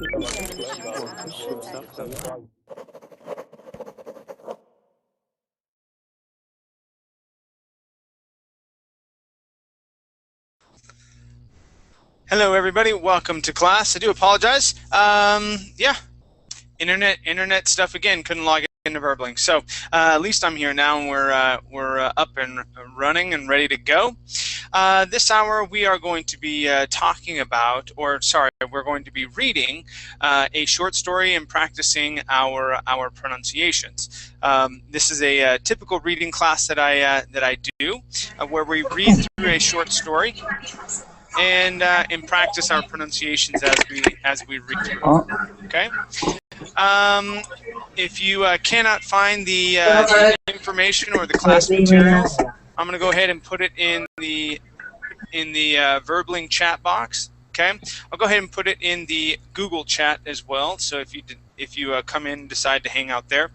Hello, everybody. Welcome to class. I do apologize. Yeah, internet stuff again. Couldn't log into Verbling. So at least I'm here now, and we're up and running and ready to go. This hour we are going to be talking about, we're going to be reading a short story and practicing our pronunciations. This is a typical reading class that I do, where we read through a short story and practice our pronunciations as we read through it. Okay. If you cannot find the information or the class materials, I'm going to go ahead and put it in the Verbling chat box. Okay. I'll go ahead and put it in the Google chat as well. So if you come in and decide to hang out there,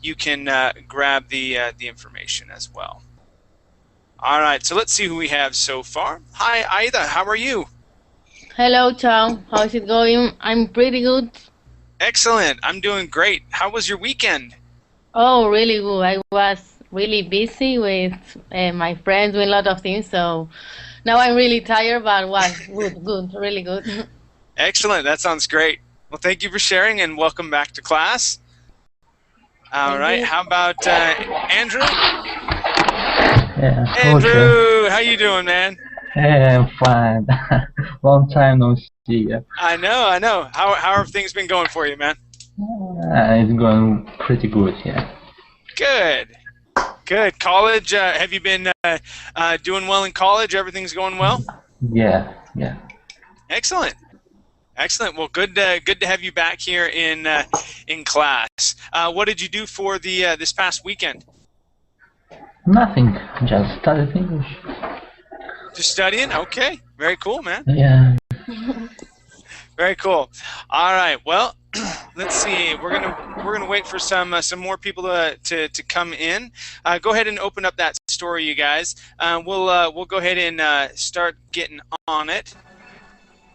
you can grab the information as well. All right, so let's see who we have so far. Hi, Aida, how are you? Hello, Chow. How's it going? I'm pretty good. Excellent. I'm doing great. How was your weekend? Oh, really good. I was really busy with my friends doing a lot of things, so now I'm really tired, but was good, really good. Excellent. That sounds great. Well, thank you for sharing, and welcome back to class. All right. How about Andrew? Yeah, Andrew, how you doing, man? Hey, I'm fine. Long time no see. I know. How have things been going for you, man? It's going pretty good, yeah. Good. College, have you been doing well in college? Everything's going well? Yeah. Excellent. Well, good to have you back here in class. What did you do for the this past weekend? Nothing, just studied English. Just studying? Okay. Very cool, man. Yeah. Very cool. All right. Well, let's see. We're gonna wait for some more people to come in. Go ahead and open up that story, you guys. We'll go ahead and start getting on it.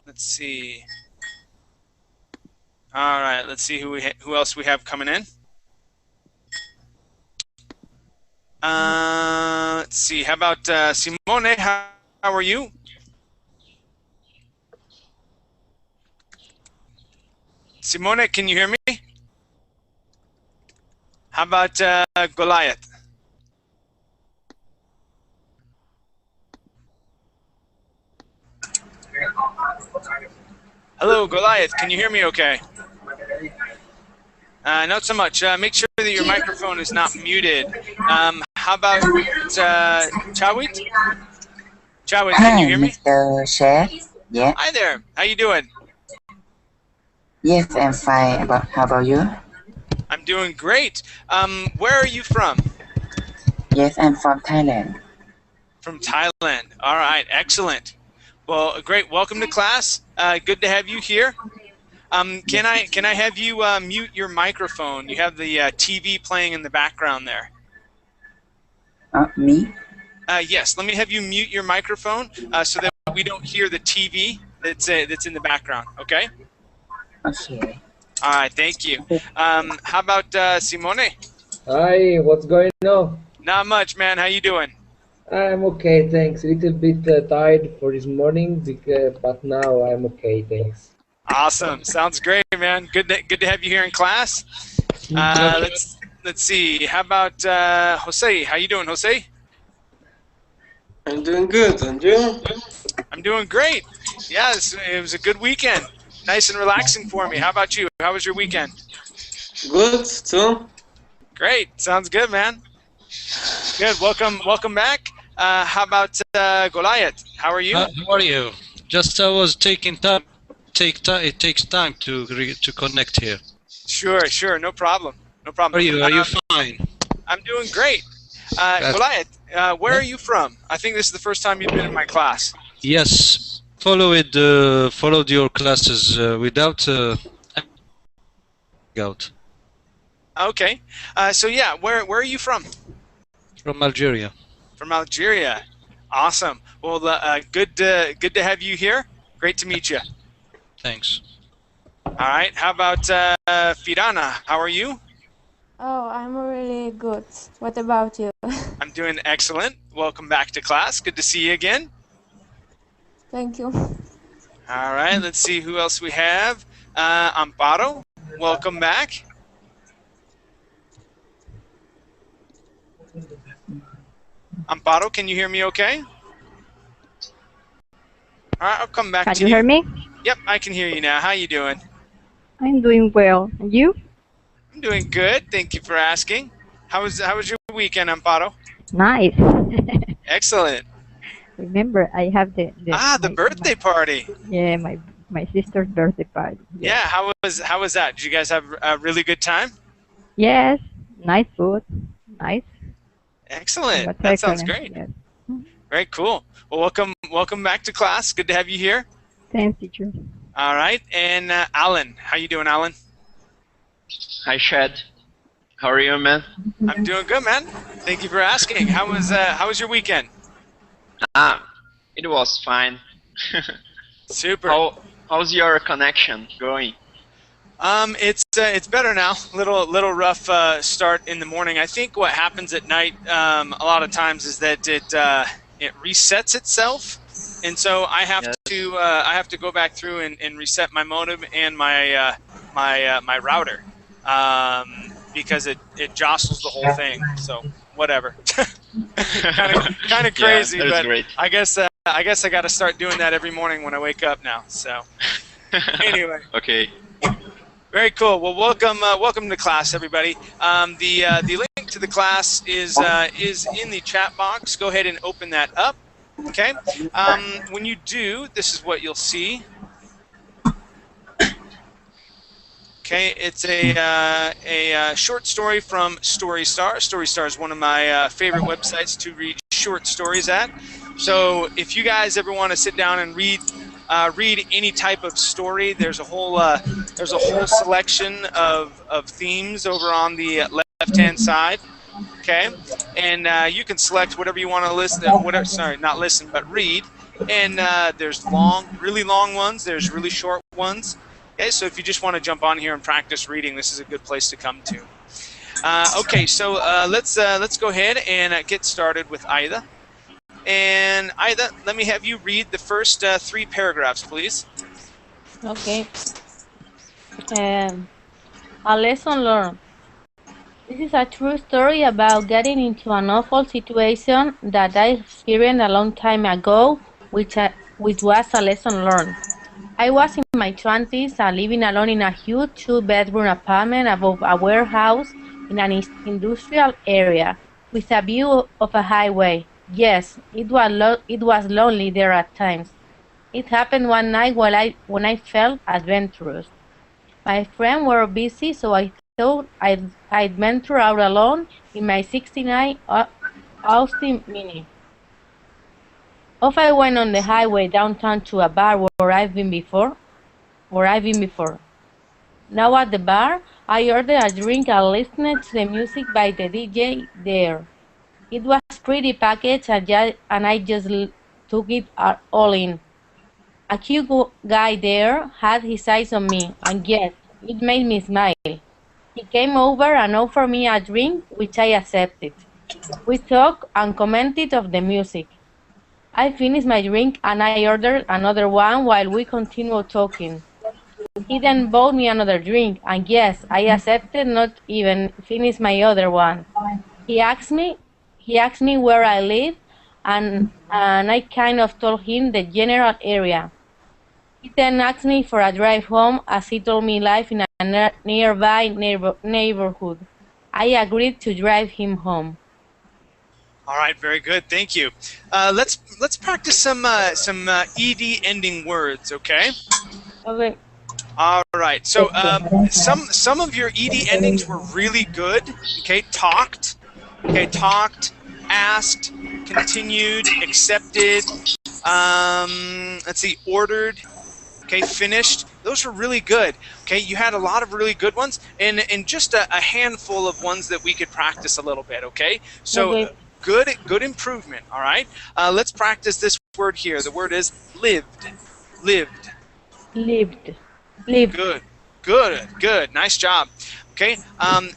Let's see. All right. Let's see who else we have coming in. Let's see. How about Simone? How are you? Simone, can you hear me? How about Goliath? Hello, Goliath. Can you hear me okay? Not so much. Make sure that your microphone is not muted. How about Chawit? Chawit, can you hear me? Mr. Chef. Yeah. Hi there. How you doing? Yes, I'm fine. How about you? I'm doing great. Where are you from? Yes, I'm from Thailand. From Thailand. All right. Excellent. Well, great. Welcome to class. Good to have you here. Can I have you mute your microphone? You have the TV playing in the background there. Me? Yes. Let me have you mute your microphone so that we don't hear the TV that's in the background. Okay. Okay. All right. Thank you. How about Simone? Hi. What's going on? Not much, man. How you doing? I'm okay, thanks. A little bit tired for this morning, but now I'm okay, thanks. Awesome. Sounds great, man. Good to have you here in class. Let's see. How about Jose? How you doing, Jose? I'm doing good, and you? I'm doing great. Yeah, it was a good weekend. Nice and relaxing for me. How about you? How was your weekend? Good, too. Great. Sounds good, man. Good. Welcome back. How about Goliath? How are you? How are you? Just I was taking time. It takes time to connect here. Sure. No problem. Are you fine? I'm doing great. Goliath, where are you from? I think this is the first time you've been in my class. Yes. Followed your classes without out. Okay. So yeah, where are you from? From Algeria. From Algeria. Awesome. Well, good to have you here. Great to meet you. Thanks. All right. How about Firana? How are you? Oh, I'm really good. What about you? I'm doing excellent. Welcome back to class. Good to see you again. Thank you. All right. Let's see who else we have. Amparo, welcome back. Amparo, can you hear me okay? All right, I'll come back Can to you hear me? Yep, I can hear you now. How you doing? I'm doing well. And you? I'm doing good. Thank you for asking. How was your weekend, Amparo? Nice. Excellent. Remember, I have the The birthday party. Yeah, my sister's birthday party. Yeah, how was that? Did you guys have a really good time? Yes, nice food. Nice. Excellent. What's That sounds excellent? great. Yes. Very cool. Well, welcome back to class. Good to have you here. Thanks, teacher. All right, and Alan, how you doing, Alan? Hi, Chad. How are you, man? I'm doing good, man. Thank you for asking. How was your weekend? It was fine. Super. How's your connection going? It's better now. Little rough start in the morning. I think what happens at night a lot of times is that it resets itself, and so I have to go back through and reset my modem and my my router because it jostles the whole thing. So whatever. kind of crazy, yeah, but great. I guess I got to start doing that every morning when I wake up now. So anyway. Okay. Very cool. Well, welcome to class, everybody. The link to the class is in the chat box. Go ahead and open that up. Okay. When you do, this is what you'll see. Okay, it's a short story from StoryStars. StoryStars is one of my favorite websites to read short stories at. So if you guys ever want to sit down and read any type of story, there's a whole selection of themes over on the left-hand side. Okay, and you can select whatever you want to listen. Not listen, but read. And there's really long ones. There's really short ones. Okay, so if you just want to jump on here and practice reading, this is a good place to come to. Okay, so let's go ahead and get started with Aida. And Aida, let me have you read the first 3 paragraphs, please. Okay. A lesson learned. This is a true story about getting into an awful situation that I experienced a long time ago, which was a lesson learned. I was in my 20s and living alone in a huge 2-bedroom apartment above a warehouse in an industrial area with a view of a highway. Yes, it was lonely there at times. It happened one night when I felt adventurous. My friends were busy, so I thought I'd venture out alone in my '69 Austin Mini. Off I went on the highway downtown to a bar where I've been before. Now at the bar, I ordered a drink and listened to the music by the DJ there. It was pretty packaged and I just took it all in. A cute guy there had his eyes on me, and yes, it made me smile. He came over and offered me a drink, which I accepted. We talked and commented on the music. I finished my drink and I ordered another one while we continued talking. He then bought me another drink, and yes, I accepted, not even finish my other one. He asked me where I live, and I kind of told him the general area. He then asked me for a drive home as he told me life in a nearby neighborhood. I agreed to drive him home. All right, very good. Thank you. Let's practice some ed ending words, okay? Okay. All right. So some of your ed endings were really good. Okay, talked. Okay, talked, asked, continued, accepted. Let's see, ordered. Okay, finished. Those were really good. Okay, you had a lot of really good ones, and just a handful of ones that we could practice a little bit. Okay, so. Okay. Good improvement, all right? Let's practice this word here. The word is lived. Lived. Lived. Lived. Good. Good, good, nice job. Okay,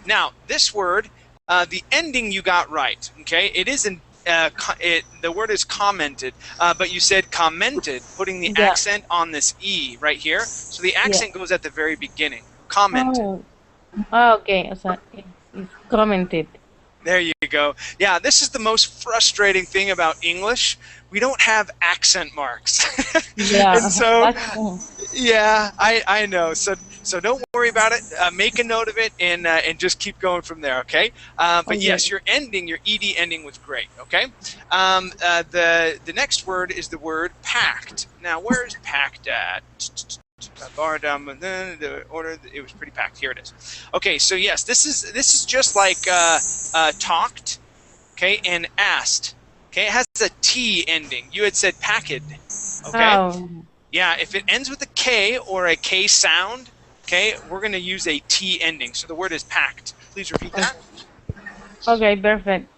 now this word, the ending you got right. Okay, it isn't. The word is commented, but you said commented, putting the Yeah. accent on this E right here. So the accent goes at the very beginning. Commented. Oh. Ah, okay. O sea, it's commented. There you go. Yeah, this is the most frustrating thing about English. We don't have accent marks. Yeah. And so, That's, yeah, I know. So don't worry about it. Make a note of it and just keep going from there. Okay. But yes, your ending, your ed ending was great. Okay. The next word is the word packed. Now, where is packed at? Bar down the order. It was pretty packed. Here it is. Okay. So yes, this is just like talked. Okay, and asked. Okay, it has a T ending. You had said packed. Okay. oh. Yeah, if it ends with a K or a K sound, okay, we're going to use a T ending. So the word is packed. Please repeat that. Okay, perfect.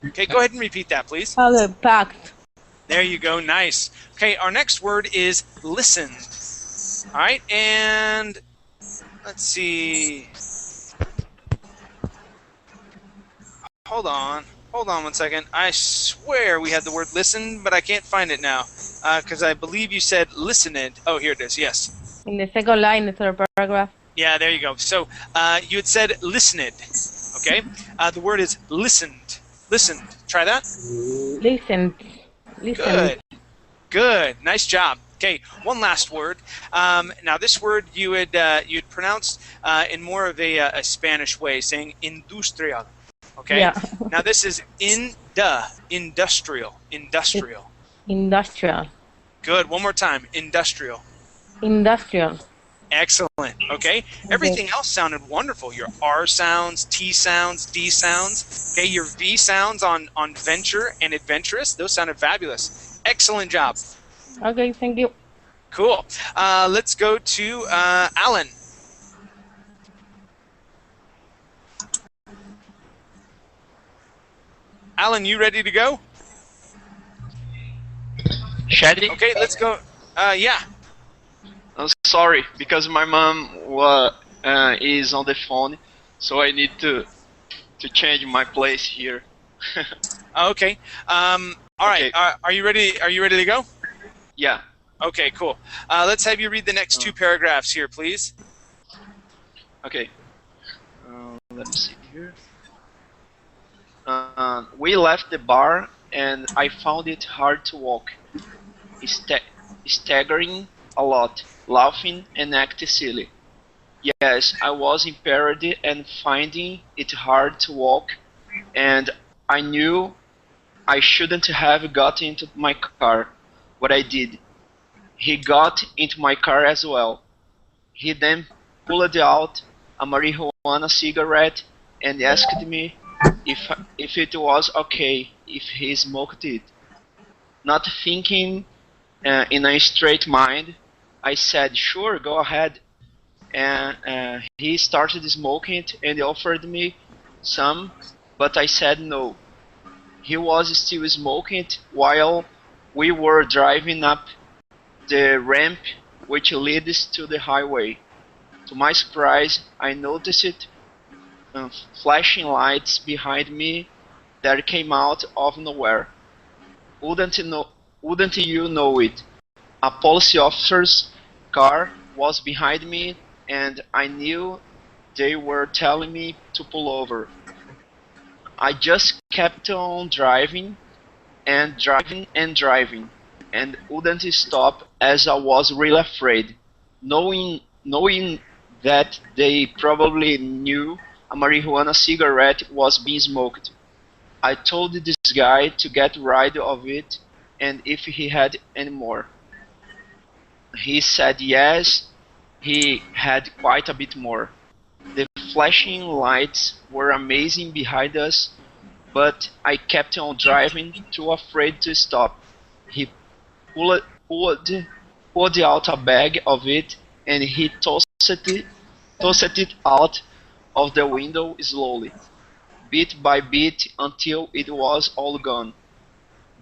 Okay, go ahead and repeat that, please. Okay, packed. There you go. Nice. Okay, our next word is listened. All right, and let's see. Hold on one second. I swear we had the word listen, but I can't find it now because I believe you said listened. Oh, here it is. Yes. In the second line, the third paragraph. Yeah, there you go. So you had said listened. Okay. The word is listened. Listened. Try that. Listened. Good. Good. Nice job. Okay. One last word. Now this word you'd pronounced in more of a Spanish way, saying industrial. Okay. Yeah. Now this is industrial. Industrial. Good. One more time. Industrial. Industrial. Excellent. Okay. Everything else sounded wonderful. Your R sounds, T sounds, D sounds. Okay. Your V sounds on venture and adventurous. Those sounded fabulous. Excellent job. Okay. Thank you. Cool. Let's go to Alan. Alan, you ready to go? Shady? Okay, let's go. Yeah. I'm sorry, because my mom is on the phone, so I need to change my place here. Okay. All right. Are you ready? Are you ready to go? Yeah. Okay. Cool. Let's have you read the next two paragraphs here, please. Okay. Let me see here. We left the bar, and I found it hard to walk, staggering a lot, laughing and acting silly. Yes, I was impaired and finding it hard to walk, and I knew I shouldn't have got into my car, but I did. He got into my car as well. He then pulled out a marijuana cigarette and asked me if it was okay if he smoked it. Not thinking in a straight mind, I said, sure, go ahead. And he started smoking it and offered me some, but I said no. He was still smoking it while we were driving up the ramp which leads to the highway. To my surprise, I noticed flashing lights behind me that came out of nowhere. Wouldn't you know it? A police officer's car was behind me, and I knew they were telling me to pull over. I just kept on driving and driving and driving, and wouldn't stop as I was really afraid, knowing that they probably knew a marijuana cigarette was being smoked. I told this guy to get rid of it and if he had any more. He said yes, he had quite a bit more. The flashing lights were amazing behind us, but I kept on driving, too afraid to stop. He pulled out a bag of it and he tossed it out of the window slowly, bit by bit until it was all gone.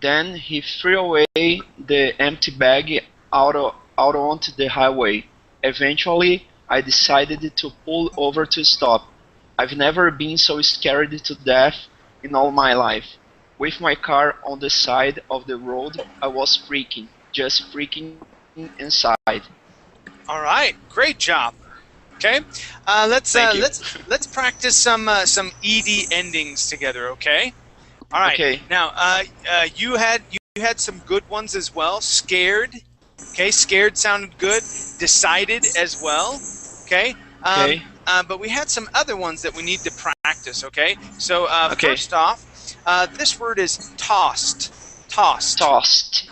Then he threw away the empty bag out out onto the highway. Eventually, I decided to pull over to stop. I've never been so scared to death in all my life. With my car on the side of the road, I was freaking, just freaking inside. All right, great job. Okay, Thank you. let's practice some ed endings together. Okay. All right. Okay. Now, you had some good ones as well. Scared. Okay, scared sounded good. Decided as well. Okay. Okay. But we had some other ones that we need to practice. Okay. So Okay. first off, this word is tossed. Tossed. Tossed.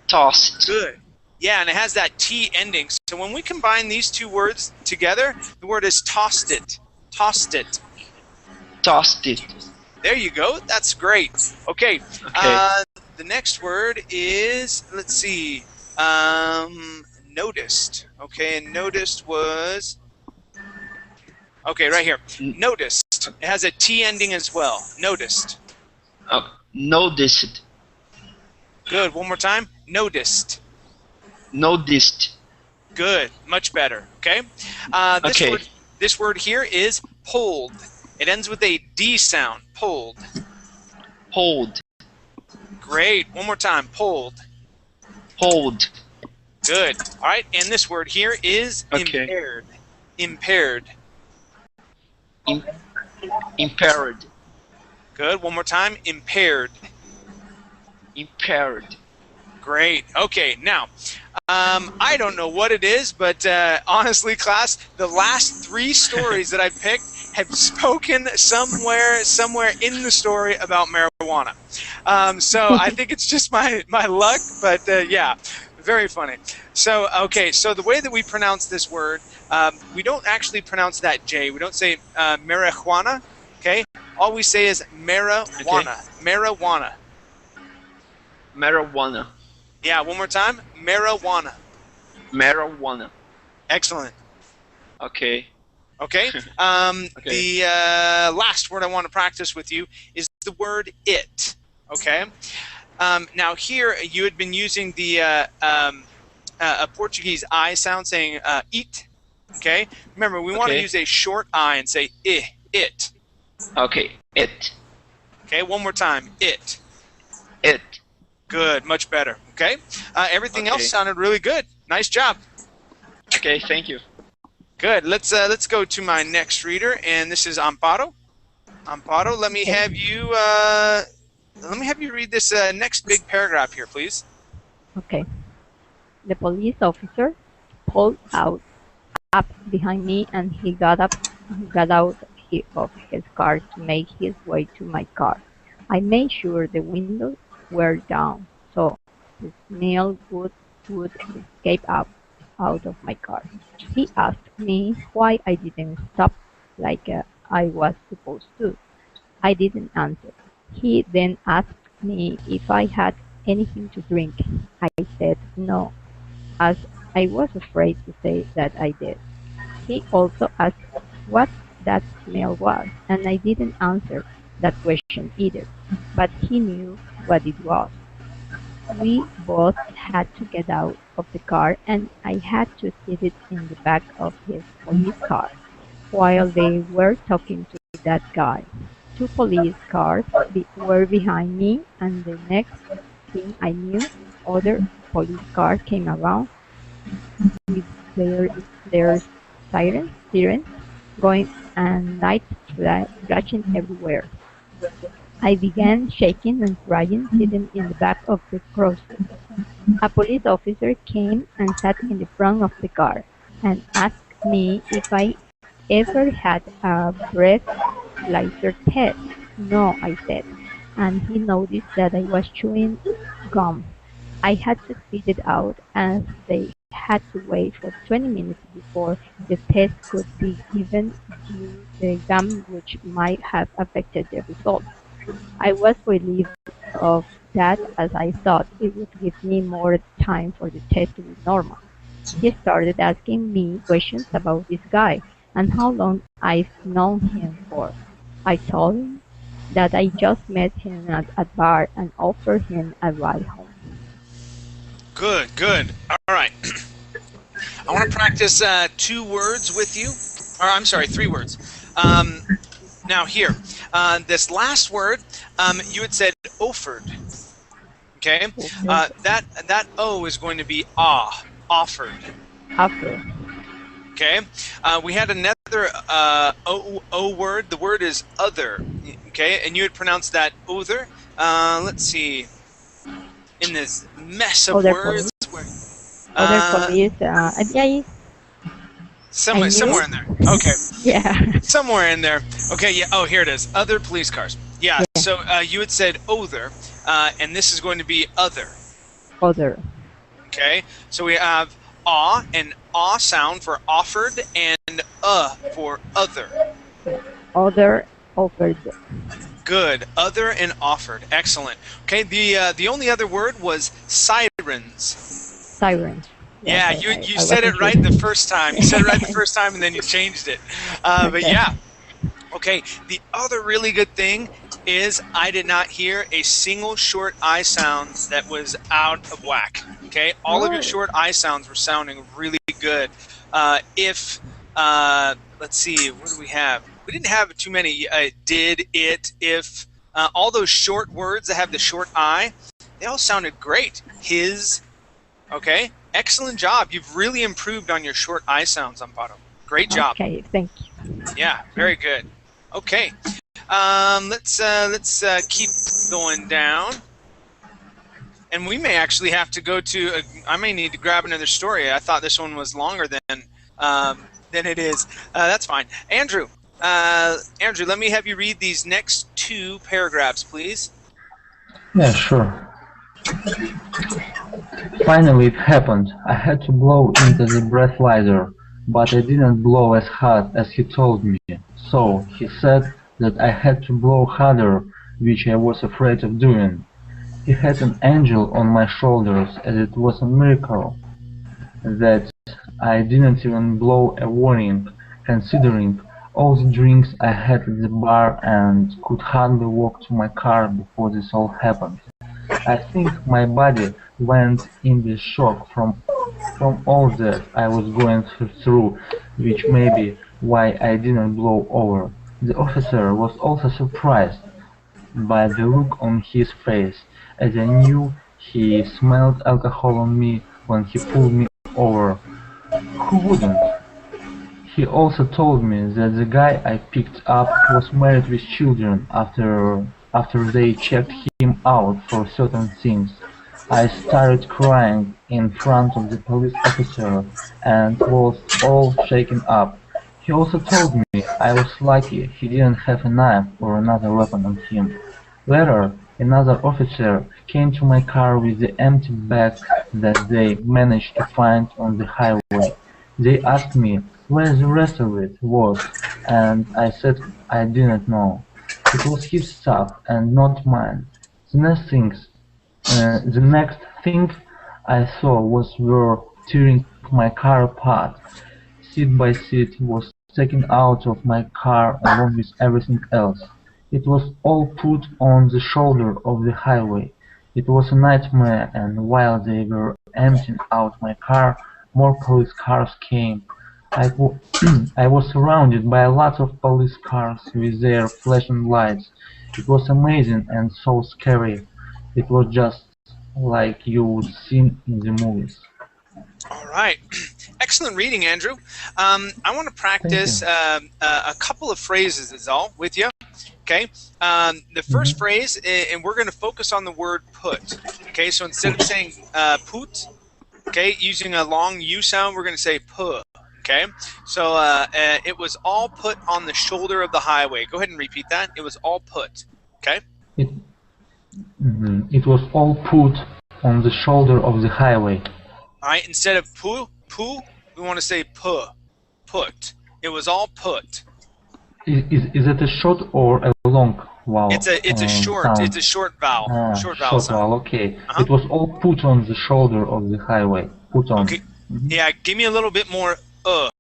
Tossed. Good. Yeah, and it has that T ending. So when we combine these two words together, the word is tossed it. Tossed it. Tossed it. There you go. That's great. Okay. Okay. The next word is, let's see, noticed. Okay, and noticed was, okay, right here. Noticed. It has a T ending as well. Noticed. Noticed. Good. One more time. Noticed. Noticed. Good. Much better. Okay. Okay. This word here is pulled. It ends with a D sound. Pulled. Hold. Great. One more time. Pulled. Hold. Good. All right. And this word here is impaired. Impaired. Impaired. Good. One more time. Impaired. Impaired. Great. Okay. Now, I don't know what it is, but honestly, class, the last 3 stories that I picked have spoken somewhere in the story about marijuana. So I think it's just my luck, but yeah, very funny. So, okay, so the way that we pronounce this word, we don't actually pronounce that J. We don't say marijuana, okay? All we say is marijuana. Okay. Marijuana. Marijuana. Yeah, one more time. Marijuana. Marijuana. Excellent. Okay. Okay. Okay. The last word I want to practice with you is the word it. Okay. Now here you had been using the a Portuguese I sound, saying eat. Okay. Remember, we want to use a short I and say it. Okay. It. Okay. One more time. It. It. Good. Much better. Okay. Everything else sounded really good. Nice job. Okay. Thank you. Good. Let's go to my next reader, and this is Amparo. Amparo, let me have you read this next big paragraph here, please. Okay. The police officer pulled up behind me, and he got out of his car to make his way to my car. I made sure the windows were down so the smell would escape out of my car. He asked me why I didn't stop like I was supposed to. I didn't answer. He then asked me if I had anything to drink. I said no, as I was afraid to say that I did. He also asked what that smell was, and I didn't answer that question either, but he knew what it was. We both had to get out of the car, and I had to sit in the back of his police car while they were talking to that guy. 2 police cars were behind me, and the next thing I knew, other police cars came around with their sirens going and lights flashing everywhere. I began shaking and crying, sitting in the back of the crowser. A police officer came and sat in the front of the car and asked me if I ever had a breathalyzer test. No, I said, and he noticed that I was chewing gum. I had to spit it out, as they had to wait for 20 minutes before the test could be given due to the gum, which might have affected the results. I was relieved of that, as I thought it would give me more time for the test to be normal. He started asking me questions about this guy and how long I've known him for. I told him that I just met him at a bar and offered him a ride home. Good. All right. I want to practice 2 words with you. Or I'm sorry, 3 words. Now here, this last word, you had said offered. Okay, that O is going to be offered. Offer. Okay, we had another O word. The word is other. Okay, and you had pronounced that other. Let's see. In this mess of Other words, Other police. Yeah. somewhere in there. Okay. Yeah. Somewhere in there. Okay, yeah. Oh, here it is. Other police cars. Yeah. So you had said other, and this is going to be other. Other. Okay. So we have and sound for offered, and for other. Other, offered. Good. Other and offered. Excellent. Okay. The only other word was sirens. Sirens. Yeah, you said it right the first time. You said it right the first time, and then you changed it. But yeah. Okay, the other really good thing is I did not hear a single short I sound that was out of whack. Okay, all of your short I sounds were sounding really good. Let's see, what do we have? We didn't have too many did, it, if. All those short words that have the short I, they all sounded great. His, okay? Excellent job. You've really improved on your short I sounds, Amparo. Great job. Okay, thank you. Yeah, very good. Okay, let's keep going down, and we may actually have to go to. I may need to grab another story. I thought this one was longer than it is. That's fine. Andrew, let me have you read these next 2 paragraphs, please. Yeah, sure. Finally, it happened. I had to blow into the breathalyzer, but I didn't blow as hard as he told me. So, he said that I had to blow harder, which I was afraid of doing. He had an angel on my shoulders, and it was a miracle that I didn't even blow a warning, considering all the drinks I had at the bar and could hardly walk to my car before this all happened. I think my body went into shock from all that I was going through, which may be why I didn't blow over. The officer was also surprised by the look on his face, as I knew he smelled alcohol on me when he pulled me over. Who wouldn't? He also told me that the guy I picked up was married with children after they checked him out for certain things. I started crying in front of the police officer and was all shaken up. He also told me I was lucky he didn't have a knife or another weapon on him. Later, another officer came to my car with the empty bag that they managed to find on the highway. They asked me where the rest of it was, and I said I didn't know. It was his stuff and not mine. The next thing I saw was were tearing my car apart. Seat by seat was taken out of my car along with everything else. It was all put on the shoulder of the highway. It was a nightmare, and while they were emptying out my car, more police cars came. I was surrounded by a lot of police cars with their flashing lights. It was amazing and so scary. It was just like you would see in the movies. All right. Excellent reading, Andrew. I want to practice a couple of phrases is all with you. Okay. The first phrase, and we're going to focus on the word put. Okay. So instead of saying put, okay, using a long U sound, we're going to say put. Okay. So it was all put on the shoulder of the highway. Go ahead and repeat that. It was all put. Okay. It was all put on the shoulder of the highway. All right. Instead of poo, we want to say put. It was all put. Is it a short or a long vowel? It's a short. Sound? It's a short vowel. Short vowel sound. Vowel. Okay. It was all put on the shoulder of the highway. Put on. Okay. Yeah. Give me a little bit more. Put.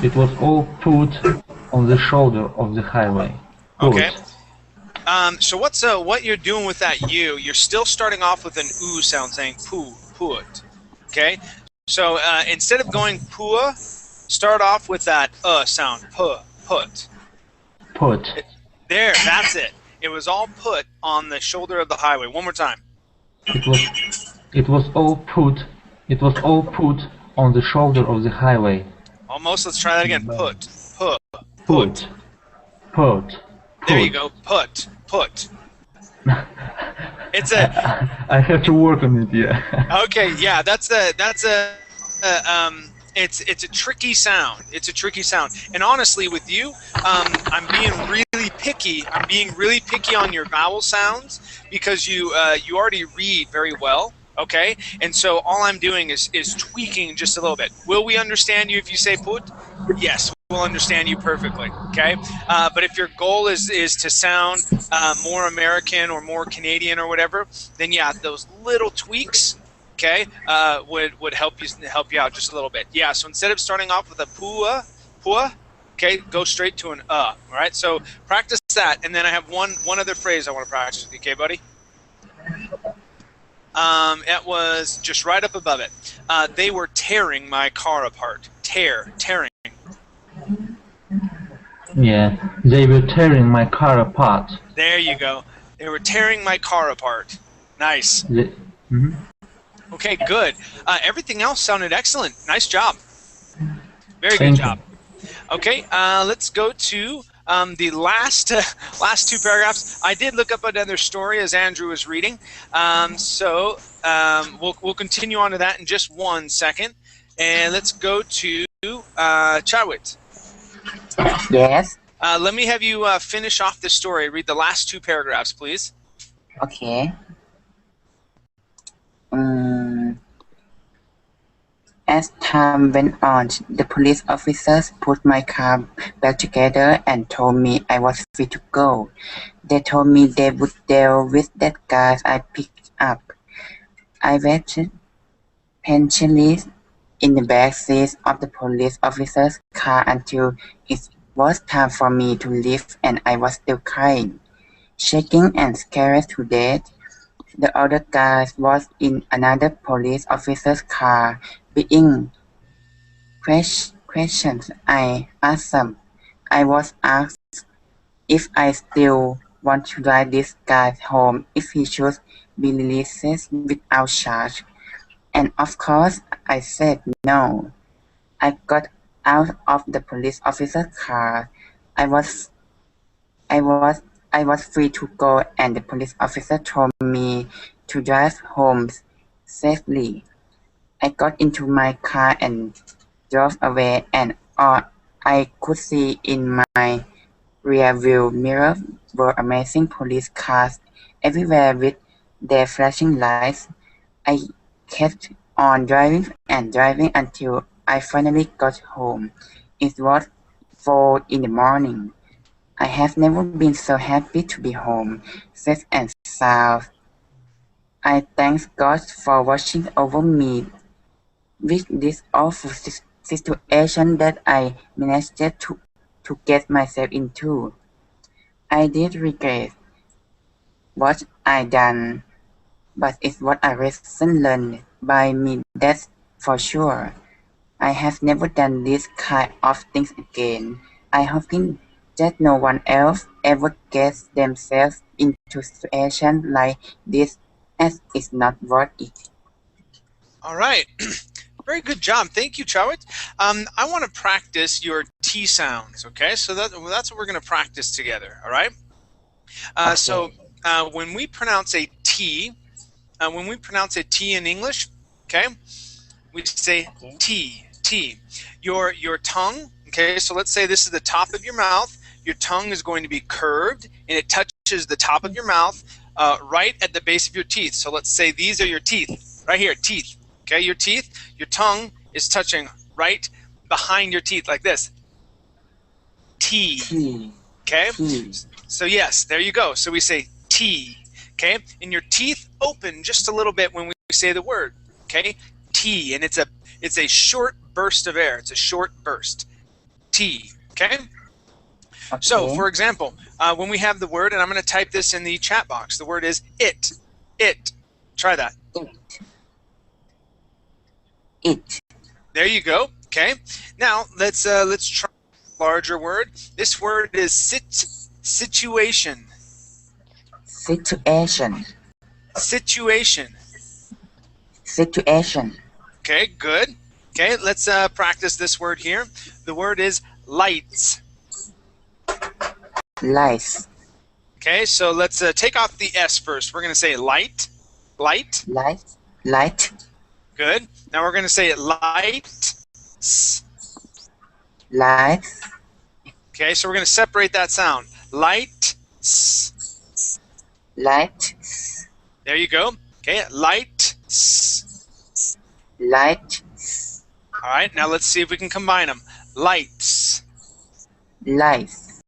It was all put on the shoulder of the highway. Put. Okay. So what you're doing with that U? You're still starting off with an oo sound, saying put. Okay. So instead of going pua, start off with that sound. Put. Put. There, that's it. It was all put on the shoulder of the highway. One more time. It was all put on the shoulder of the highway. Almost. Let's try that again. Put. There you go. Put. It's a. I have to work on it. Yeah. Okay. Yeah. It's a tricky sound. It's a tricky sound. And honestly, with you, I'm being really picky. I'm being really picky on your vowel sounds because you already read very well. Okay, and so all I'm doing is tweaking just a little bit. Will we understand you if you say put? Yes, we'll understand you perfectly. Okay, but if your goal is to sound more American or more Canadian or whatever, then yeah, those little tweaks, okay, would help you out just a little bit. Yeah, so instead of starting off with a pua, okay, go straight to an All right, so practice that, and then I have one other phrase I want to practice with you. Okay, buddy. It was just right up above it. They were tearing my car apart. Tearing. Yeah, they were tearing my car apart. There you go. They were tearing my car apart. Nice. Okay, good. Everything else sounded excellent. Nice job. Very good job. Okay, let's go to the last two paragraphs. I did look up another story as Andrew was reading, so we'll continue on to that in just 1 second, and let's go to Chawit. Yes. Let me have you finish off the story. Read the last 2 paragraphs, please. Okay. As time went on, the police officers put my car back together and told me I was free to go. They told me they would deal with that guy I picked up. I waited patiently in the back seat of the police officer's car until it was time for me to leave, and I was still crying, shaking and scared to death. The other guy was in another police officer's car being questioned. I asked them. I was asked if I still want to drive this guy home if he should be released without charge. And of course, I said no. I got out of the police officer's car. I was free to go, and the police officer told me to drive home safely. I got into my car and drove away, and all I could see in my rearview mirror were amazing police cars everywhere with their flashing lights. I kept on driving and driving until I finally got home. It was 4 in the morning. I have never been so happy to be home, safe and sound. I thank God for watching over me with this awful situation that I managed to get myself into. I did regret what I done, but it's what a lesson learned by me, that's for sure. I have never done this kind of things again. I hope that no one else ever gets themselves into situations like this, as it's not worth it. All right. Very good job. Thank you, Chawit. I want to practice your T sounds, okay? So that's what we're going to practice together, all right? Okay. So when we pronounce a T in English, okay, we say T. Your tongue, okay, so let's say this is the top of your mouth. Your tongue is going to be curved, and it touches the top of your mouth right at the base of your teeth. So let's say these are your teeth, right here, teeth. Okay, your teeth, your tongue is touching right behind your teeth like this. T. Okay? So yes, there you go. So we say T. Okay? And your teeth open just a little bit when we say the word. Okay? T. And it's a short burst of air. It's a short burst. T. Okay? So, for example, when we have the word, and I'm going to type this in the chat box, the word is it. It. Try that. it. There you go. Okay. Now let's try a larger word. This word is situation. Situation. Situation. Situation. Okay, good. Okay, let's practice this word here. The word is lights. Lights. Okay, so let's take off the S first. We're going to say light. Light. Light. Light. Good. Now we're going to say light. Light. Okay, so we're going to separate that sound. Light. Light. There you go. Okay, light. Light. All right, now let's see if we can combine them. Lights. Lights.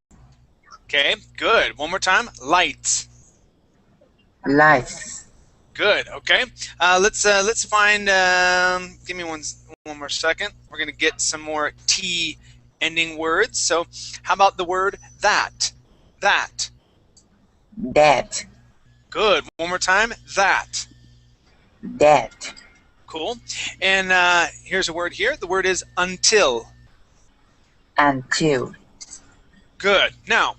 Okay, good. One more time. Lights. Lights. Good. Okay. Let's find. Give me one more second. We're gonna get some more T ending words. So, how about the word that? That. That. Good. One more time. That. That. Cool. And here's a word here. The word is until. Until. Good. Now,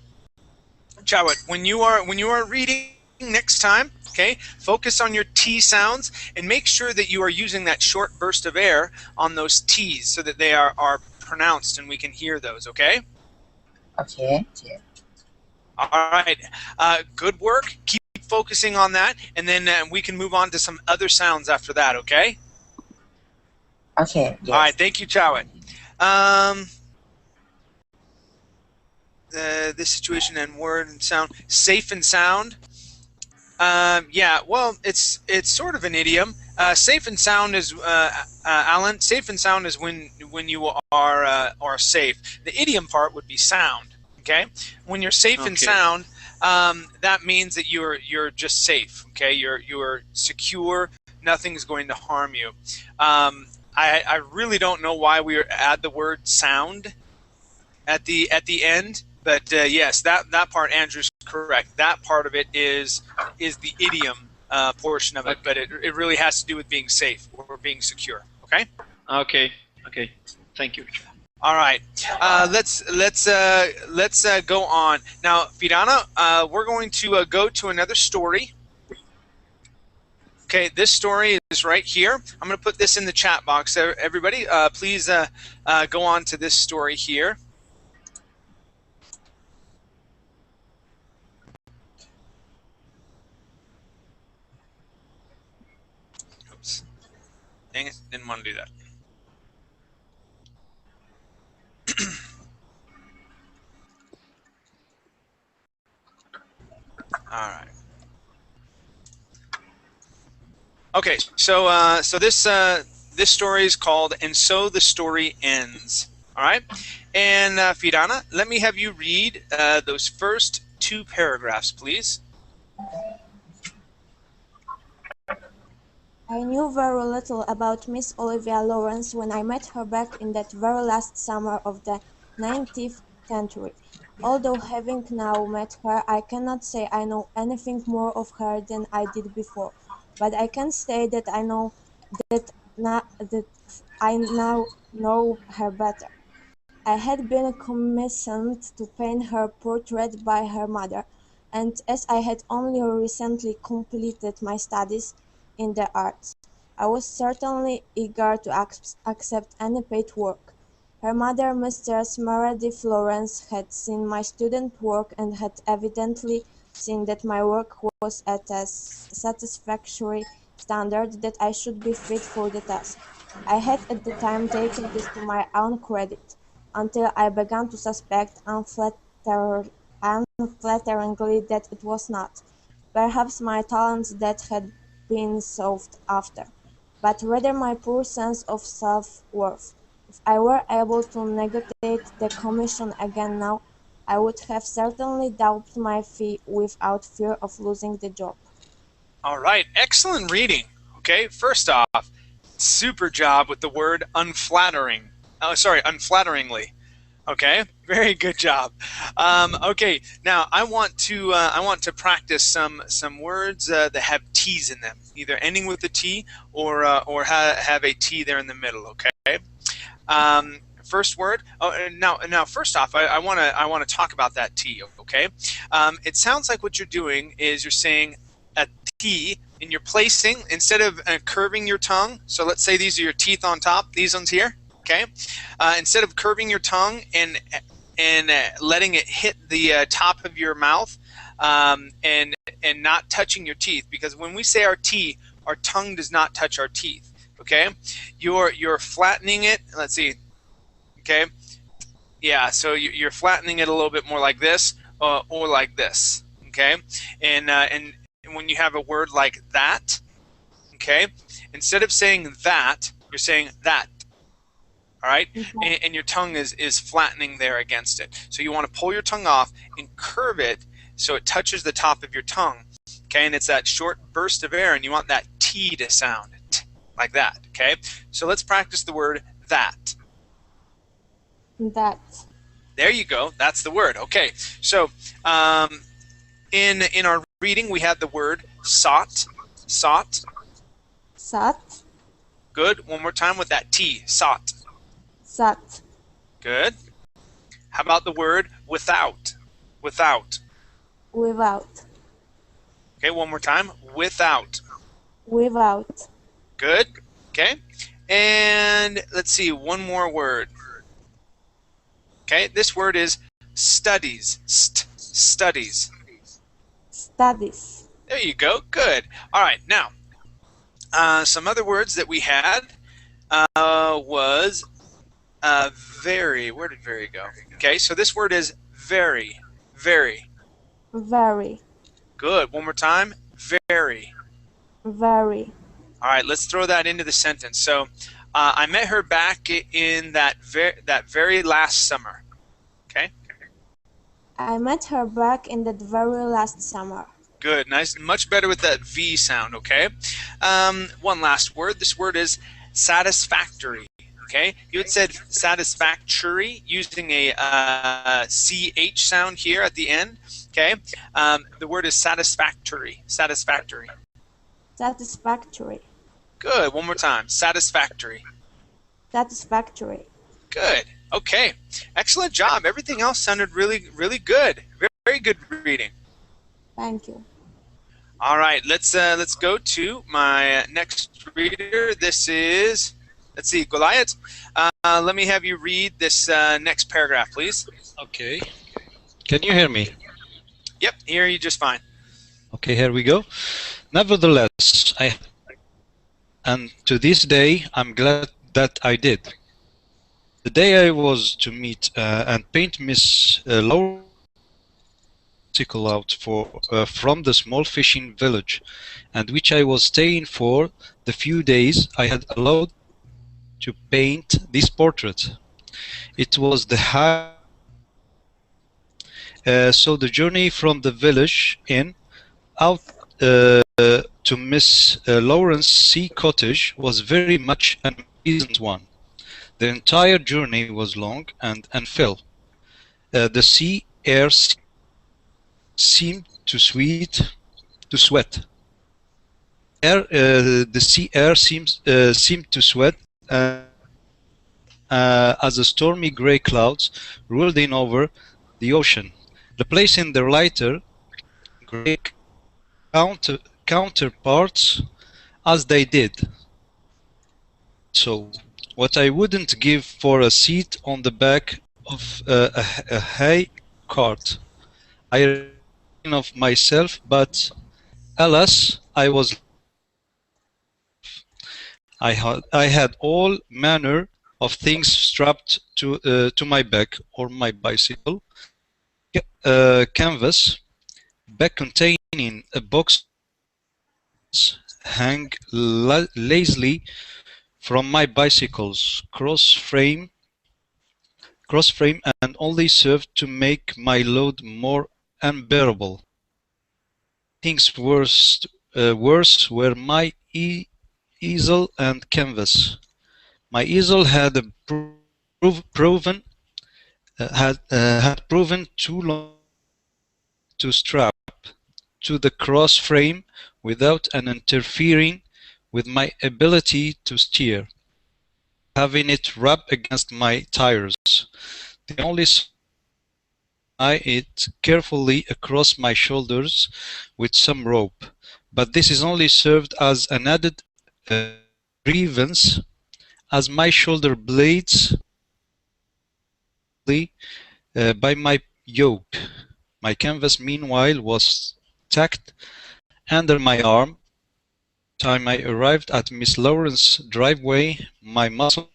Chawat, when you are reading next time, okay, focus on your T sounds and make sure that you are using that short burst of air on those T's so that they are pronounced and we can hear those, okay? Okay. Yeah. All right. Good work. Keep focusing on that, and then we can move on to some other sounds after that, okay? Okay. Yes. All right. Thank you, Chawat. This situation and word and sound. Safe and sound. Yeah, well, it's sort of an idiom. Safe and sound is Alan. Safe and sound is when you are safe. The idiom part would be sound. Okay, when you're safe and sound, that means that you're just safe. Okay, you're secure. Nothing's going to harm you. I really don't know why we add the word sound at the end. But yes, that part, Andrew's correct. That part of it is the idiom portion of it, but it really has to do with being safe or being secure. Okay. Okay. Okay. Thank you. All right. Let's go on now, Firana. We're going to go to another story. Okay, this story is right here. I'm going to put this in the chat box. Everybody, please go on to this story here. Oops. Dang it, didn't want to do that. All right. Okay, so this story is called "And So the Story Ends." All right, and Firana, let me have you read those first two paragraphs, please. I knew very little about Miss Olivia Lawrence when I met her back in that very last summer of the 19th century. Although having now met her, I cannot say I know anything more of her than I did before, but I can say that I know that I now know her better. I had been commissioned to paint her portrait by her mother, and as I had only recently completed my studies in the arts, I was certainly eager to accept any paid work. Her mother, Mistress Meredith Lawrence, had seen my student work and had evidently seen that my work was at a satisfactory standard that I should be fit for the task. I had at the time taken this to my own credit, until I began to suspect unflatteringly that it was not, perhaps, my talents that had been sought after, but rather my poor sense of self-worth. If I were able to negotiate the commission again now, I would have certainly doubled my fee without fear of losing the job. All right, excellent reading. Okay, first off, super job with the word unflattering. Oh, sorry, unflatteringly. Okay, very good job. Okay, now I want to practice some words that have T's in them, either ending with a T or have a T there in the middle. Okay. First word. Oh, now first off, I want to talk about that T. Okay. It sounds like what you're doing is you're saying a T and you're placing instead of curving your tongue. So let's say these are your teeth on top. These ones here. Okay. Instead of curving your tongue and letting it hit the top of your mouth and not touching your teeth, because when we say our T, our tongue does not touch our teeth. Okay. You're flattening it. Let's see. Okay. Yeah. So you're flattening it a little bit more like this or like this. Okay. And when you have a word like that, okay, instead of saying that, you're saying that. All right, and your tongue is flattening there against it. So you want to pull your tongue off and curve it so it touches the top of your tongue. Okay, and it's that short burst of air, and you want that T to sound like that. Okay, so let's practice the word that. That. There you go. That's the word. Okay, so in our reading we had the word sought. Sought. Sought. Good. One more time with that T. Sought. Sought. Good. How about the word without? Without. Without. Okay, one more time. Without. Without. Good. Okay. And let's see, one more word. Okay, this word is studies. Studies. Studies. There you go. Good. All right. Now, some other words that we had was very. Where did very go? Okay, so this word is very. Very. Very. Good. One more time. Very. Very. All right, let's throw that into the sentence. So, I met her back in that very last summer. Okay. I met her back in that very last summer. Good. Nice. Much better with that V sound. Okay. One last word. This word is satisfactory. Okay. You had said satisfactory using a CH sound here at the end. Okay. The word is satisfactory. Satisfactory. Satisfactory. Good. One more time. Satisfactory. Satisfactory. Good. Okay. Excellent job. Everything else sounded really, really good. Very, very good reading. Thank you. All right. Let's go to my next reader. This is, let's see, Goliath. Let me have you read this next paragraph, please. Okay. Can you hear me? Yep. Hear you just fine. Okay, here we go. Nevertheless, and to this day, I'm glad that I did. The day I was to meet and paint Miss Laura out from the small fishing village, and which I was staying for the few days I had allowed to paint this portrait. It was the high. So the journey from the village inn out to Miss Lawrence C. Cottage was very much an unpleasant one. The entire journey was long and unfilled. The sea air seemed to sweat. The sea air seemed to sweat as the stormy grey clouds rolled in over the ocean, replacing their lighter grey counterparts as they did. So, what I wouldn't give for a seat on the back of a hay cart. I of myself, but alas, I had all manner of things strapped to my back or my bicycle, canvas, bag containing a box hang lazily from my bicycle's cross frame and only served to make my load more unbearable. Things worse were my easel and canvas. My easel had proven had proven too long to strap to the cross frame without an interfering with my ability to steer, having it rub against my tires. The only tie it carefully across my shoulders with some rope, but this is only served as an added grievance, as my shoulder blades by my yoke. My canvas, meanwhile, was tacked under my arm. By the time I arrived at Miss Lawrence's driveway, my muscle.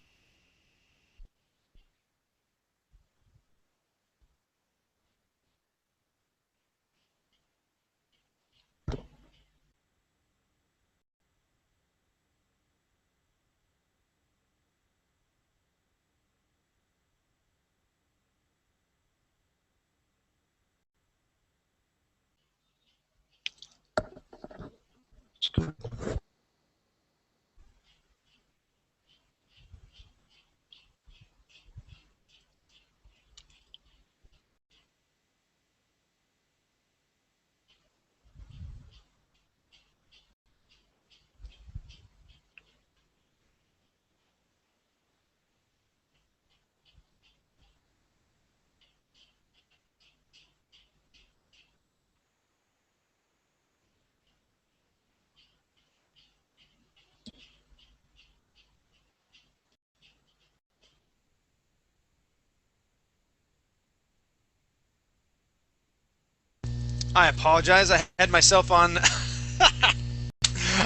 I apologize. I had myself on. I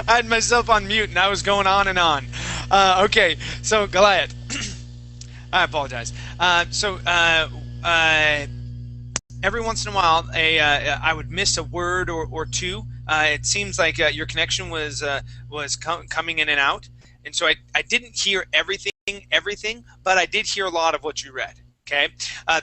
had myself on mute, and I was going on and on. Okay, so Goliath. I apologize. Every once in a while, I would miss a word or two. It seems like your connection was coming in and out, and so I didn't hear everything, but I did hear a lot of what you read. Okay.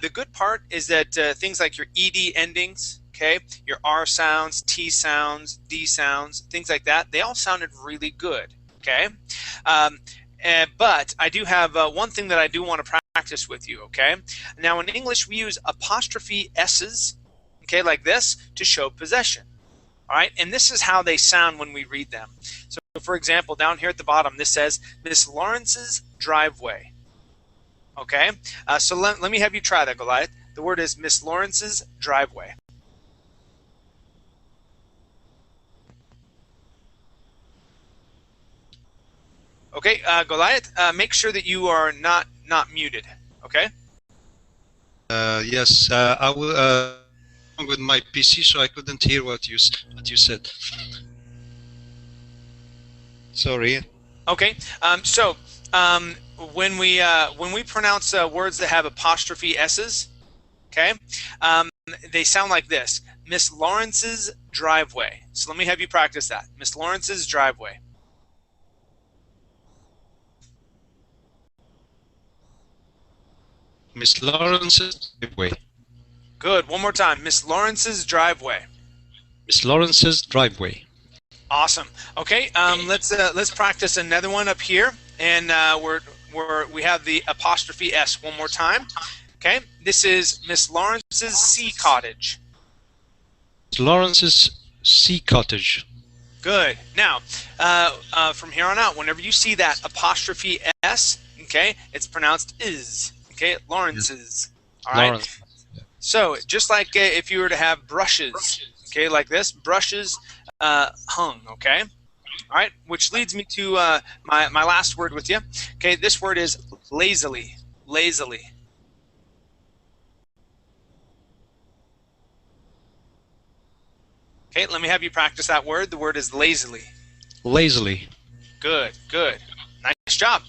The good part is that things like your ed endings, okay, your R sounds, T sounds, D sounds, things like that, they all sounded really good. Okay. But I do have one thing that I do want to practice with you. Okay. Now in English we use apostrophe S's, okay, like this, to show possession. All right, and this is how they sound when we read them. So for example, down here at the bottom, this says Miss Lawrence's driveway. Okay, so let me have you try that, Goliath. The word is Miss Lawrence's driveway. Okay, Goliath, make sure that you are not muted. Okay. Yes, I will. With my PC, so I couldn't hear what you said. Sorry. Okay. When we pronounce words that have apostrophe S's, okay, they sound like this: Miss Lawrence's driveway. So let me have you practice that. Miss Lawrence's driveway. Miss Lawrence's driveway. Good. One more time. Miss Lawrence's driveway. Miss Lawrence's driveway. Awesome. Okay. Let's practice another one up here, and we have the apostrophe S one more time. Okay. This is Miss Lawrence's sea cottage. Miss Lawrence's sea cottage. Good. Now, from here on out, whenever you see that apostrophe S, okay, it's pronounced is. Okay, Lawrence's. All right. Lawrence. So just like if you were to have brushes, okay, like this, brushes hung, okay? All right, which leads me to my last word with you. Okay, this word is lazily, lazily. Okay, let me have you practice that word. The word is lazily. Lazily. Good, good. Nice job.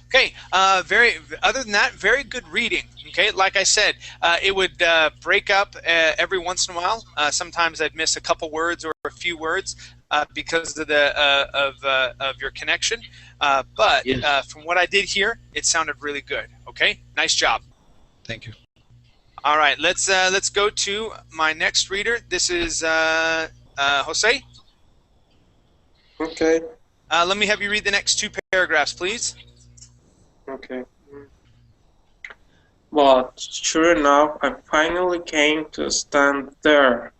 Okay, other than that, very good reading. Okay, like I said, it would break up every once in a while. Sometimes I'd miss a couple words or a few words because of of your connection. But yes. From what I did here, it sounded really good. Okay, nice job. Thank you. All right, let's go to my next reader. This is Jose. Okay. Let me have you read the next two paragraphs, please. Okay. But sure enough, I finally came to stand there,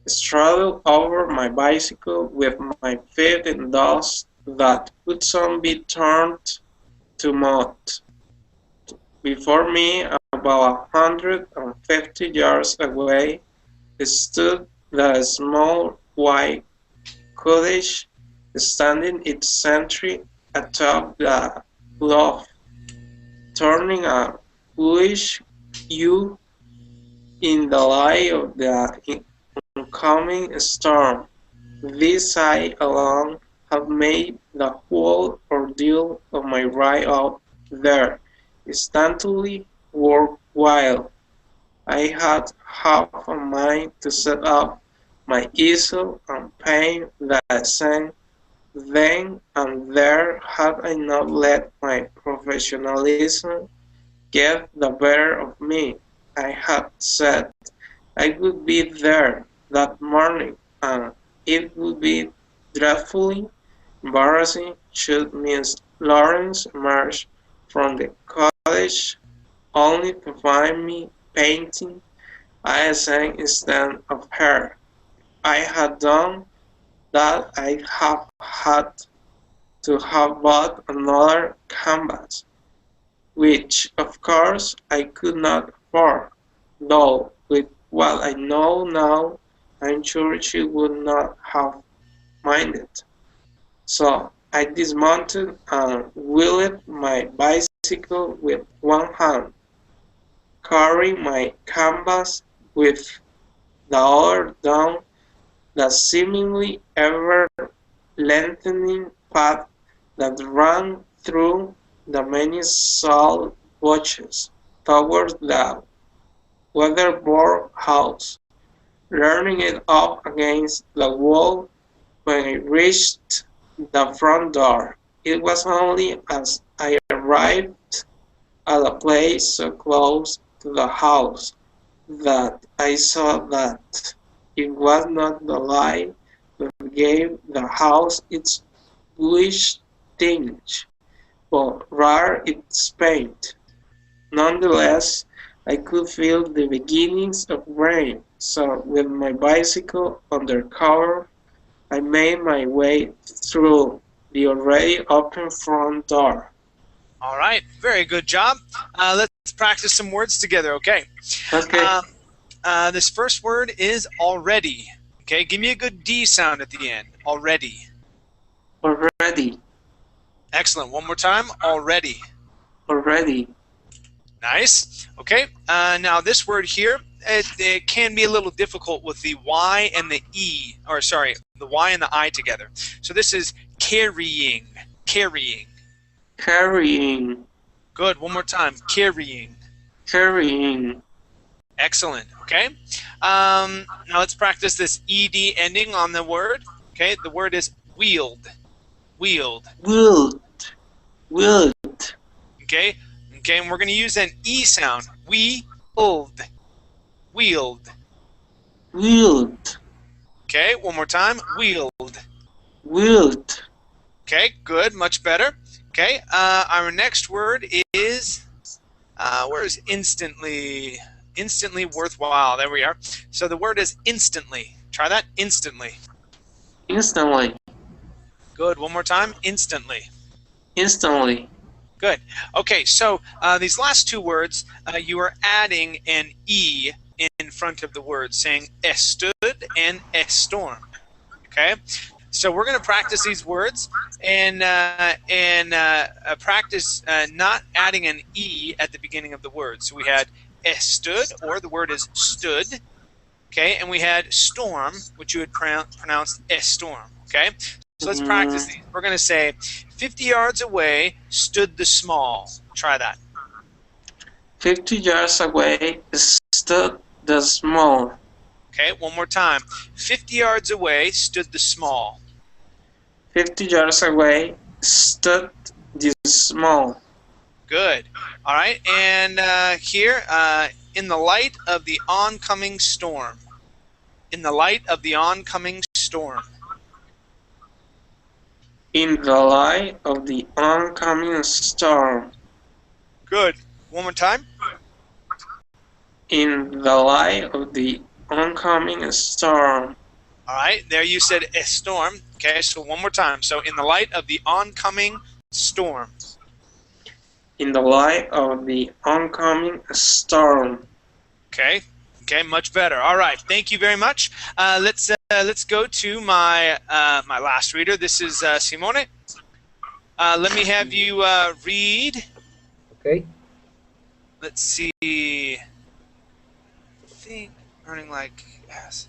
straddled over my bicycle with my feet in dust that would soon be turned to mud. Before me, about 150 yards away, stood the small white cottage, standing its sentry atop the bluff, turning a bluish hue in the light of the oncoming storm. This sight alone had made the whole ordeal of my ride up there instantly worthwhile. I had half a mind to set up my easel and paint the scene then and there had I not let my professionalism get the better of me. I had said I would be there that morning, and it would be dreadfully embarrassing should Miss Lawrence emerge from the cottage only to find me painting I sang instead of her. I had done that. I have had to have bought another canvas, which of course I could not afford, though with what I know now, I'm sure she would not have minded. So I dismounted and wheeled my bicycle with one hand, carrying my canvas with the other down the seemingly ever-lengthening path that ran through the many salt watches towards the weatherboard house, leaning it up against the wall when I reached the front door. It was only as I arrived at a place so close to the house that I saw that it was not the light that gave the house its bluish tinge, but rather its paint. Nonetheless, I could feel the beginnings of rain, so with my bicycle under cover, I made my way through the already open front door. All right, very good job. Let's practice some words together, okay? Okay. This first word is already. Okay, give me a good D sound at the end. Already. Already. Excellent. One more time. Already. Already. Nice. Okay. Now this word here, it can be a little difficult with the Y and the E, or sorry, the Y and the I together. So this is carrying. Carrying. Carrying. Good. One more time. Carrying. Carrying. Excellent. Okay. Now let's practice this ed ending on the word. Okay. The word is wield. Wield. Wield. Wield. Okay. Okay. And we're going to use an E sound. Wield. Wield. Wield. Okay. One more time. Wield. Wield. Okay. Good. Much better. Okay. Our next word is where is instantly? Instantly worthwhile. There we are. So the word is instantly. Try that. Instantly. Instantly. Good. One more time. Instantly. Instantly. Good. Okay, so these last two words, you are adding an E in front of the word, saying estood and estorm. Okay? So we're going to practice these words and practice not adding an E at the beginning of the word. So we had stood, or the word is stood, okay, and we had storm, which you would pronounce storm, okay? So let's practice these. We're going to say, 50 yards away stood the small. Try that. 50 yards away stood the small. Okay, one more time. 50 yards away stood the small. 50 yards away stood the small. Good. All right, and here, in the light of the oncoming storm. In the light of the oncoming storm. In the light of the oncoming storm. Good. One more time. In the light of the oncoming storm. All right, there you said a storm. Okay, so one more time. So in the light of the oncoming storm. In the light of the oncoming storm. Okay, okay, much better. All right, thank you very much. Let's go to my my last reader. This is Simone. Let me have you read. Okay. Let's see. I think earning like yes.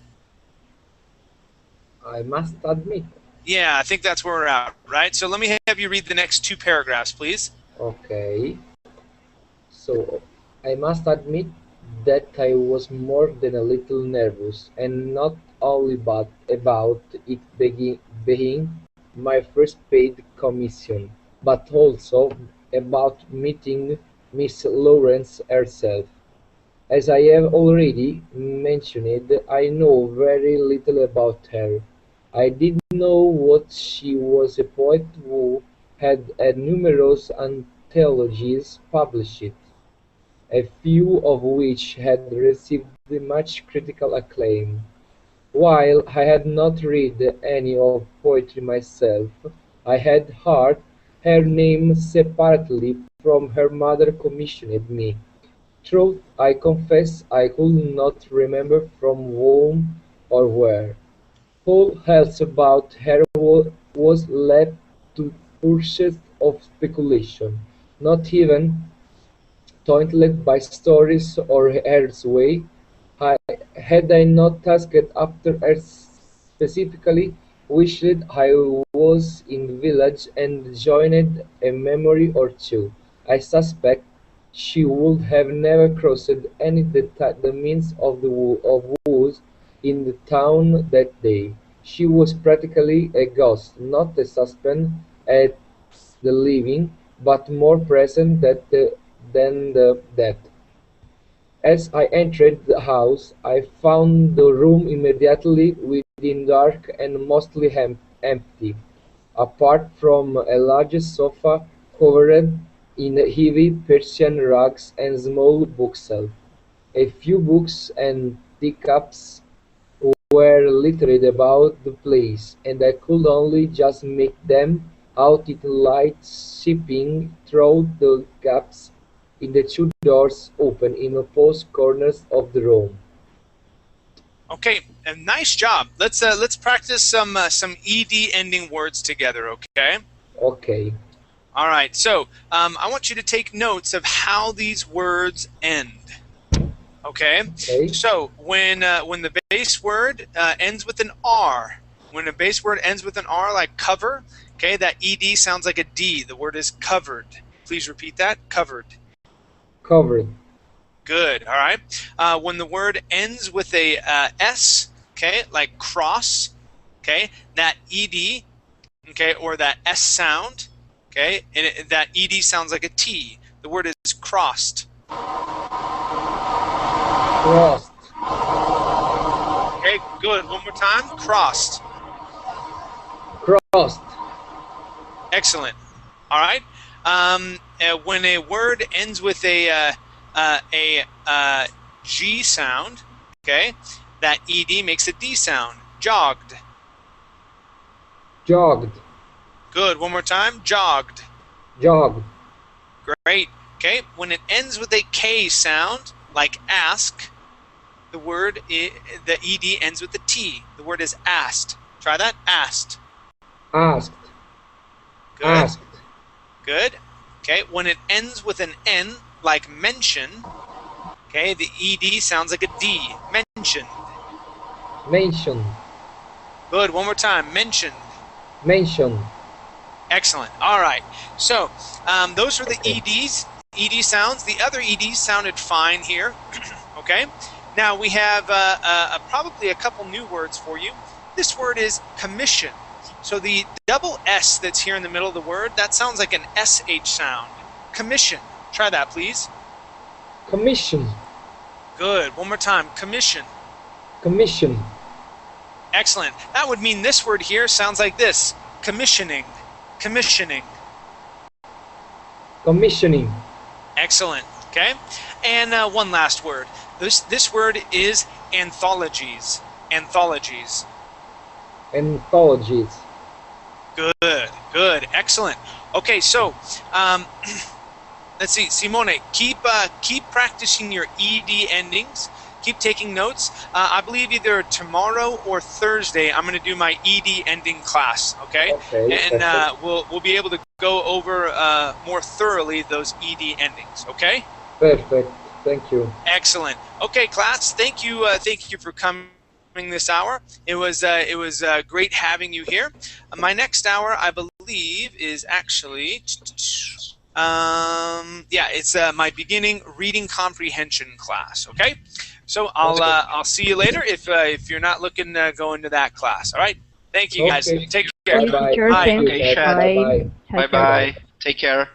I must admit. Yeah, I think that's where we're at, right? So let me have you read the next 2 paragraphs, please. Okay. So, I must admit that I was more than a little nervous, and not only but about it being my first paid commission, but also about meeting Miss Lawrence herself. As I have already mentioned, I know very little about her. I did know what she was a poet who had had numerous anthologies published, a few of which had received much critical acclaim. While I had not read any of poetry myself, I had heard her name separately from her mother commissioned me. Truth I confess I could not remember from whom or where. All else about her was left to pursuits of speculation, not even tainted by stories or elsewhere. Had I not asked after her specifically, wished I was in the village and joined a memory or two, I suspect she would have never crossed any the means of woods in the town that day. She was practically a ghost, not a suspect at the living, but more present than the dead. As I entered the house, I found the room immediately within dark and mostly empty, apart from a large sofa covered in heavy Persian rugs and small bookshelf. A few books and teacups were littered about the place, and I could only just make them out in the light seeping through the gaps in the 2 doors open in opposite corners of the room. Okay, nice job. Let's practice some ed ending words together. Okay. Okay. All right. So I want you to take notes of how these words end. Okay. Okay. So when the base word ends with an R, when a base word ends with an R, like cover, okay, that ed sounds like a D. The word is covered. Please repeat that. Covered. Covered. Good. All right. When the word ends with a S, okay, like cross, okay, that ed, okay, or that S sound, okay, and that ed sounds like a T. The word is crossed. Crossed. Okay, good. One more time. Crossed. Crossed. Excellent. All right. When a word ends with a G sound, okay, that ed makes a D sound. Jogged. Jogged. Good. One more time. Jogged. Jogged. Great. Okay. When it ends with a K sound, like ask, the ed ends with a T. The word is asked. Try that. Asked. Asked. Good. Asked. Good. Okay. When it ends with an N, like mention, okay, the ed sounds like a D. Mentioned. Mentioned. Good. One more time. Mentioned. Mentioned. Excellent. All right. So those are the ed sounds. The other eds sounded fine here. Okay. Now we have probably a couple new words for you. This word is commission. So the double S that's here in the middle of the word, that sounds like an SH sound. Commission. Try that, please. Commission. Good. One more time. Commission. Commission. Excellent. That would mean this word here sounds like this. Commissioning. Commissioning. Commissioning. Excellent. Okay. And one last word. This word is anthologies. Anthologies. Anthologies. Good, excellent. Okay, so let's see, Simone, keep practicing your ed endings. Keep taking notes. I believe either tomorrow or Thursday I'm going to do my ed ending class. Okay, and we'll be able to go over more thoroughly those ed endings. Okay. Perfect. Thank you. Excellent. Okay, class. Thank you for coming this hour. It was great having you here. My next hour, I believe, is actually it's my beginning reading comprehension class. Okay, so I'll see you later if you're not looking to go into that class. All right. Thank you guys. Okay. Take care. Bye-bye. Teacher, Bye. thanks. Okay, Chad. Bye. Bye-bye. Bye bye. Take care.